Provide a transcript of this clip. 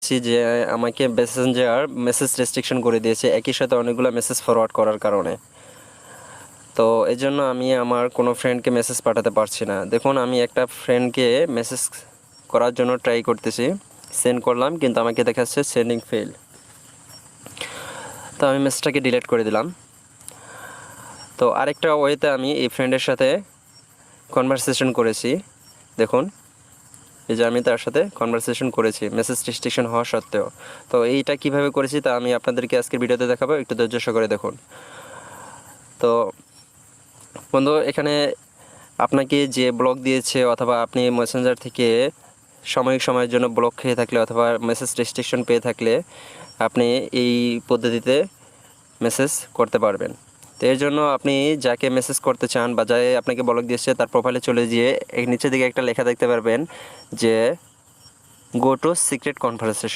পাচ্ছি যে আমাকে মেসেঞ্জার মেসেজ রেস্ট্রিকশন করে দিয়েছে একই সাথে অনেকগুলো মেসেজ ফরওয়ার্ড করার কারণে। তো এই জন্য আমি আমার কোনো ফ্রেন্ডকে মেসেজ পাঠাতে পারছি না। দেখুন, আমি একটা ফ্রেন্ডকে মেসেজ করার জন্য ট্রাই করতেছি, সেন্ড করলাম, কিন্তু আমাকে দেখাচ্ছে সেন্ডিং ফেল। তো আমি মেসেজটাকে ডিলিট করে দিলাম। তো আরেকটা ওয়েতে আমি এই ফ্রেন্ডের সাথে কনভারসেশন করেছি। দেখুন, এই যে আমি তার সাথে কনভারসেশন করেছি মেসেজ রেস্ট্রিকশন হওয়া সত্ত্বেও। তো এইটা কিভাবে করেছি তা আমি আপনাদেরকে আজকের ভিডিওতে দেখাবো, একটু ধৈর্য সহকারে দেখুন। তো বন্ধু, এখানে আপনাকে যে ব্লক দিয়েছে অথবা আপনি মেসেঞ্জার থেকে সাময়িক সময়ের জন্য ব্লক খেয়ে থাকলে অথবা মেসেজ রেস্ট্রিকশন পেয়ে থাকলে আপনি এই পদ্ধতিতে মেসেজ করতে পারবেন। তো এর জন্য আপনি যাকে মেসেজ করতে চান বা যাই আপনাকে ব্লক দিয়েছে তার প্রোফাইলে চলে গিয়ে নিচের দিকে একটা লেখা দেখতে পারবেন যে গো টু সিক্রেট কনভারসেশন।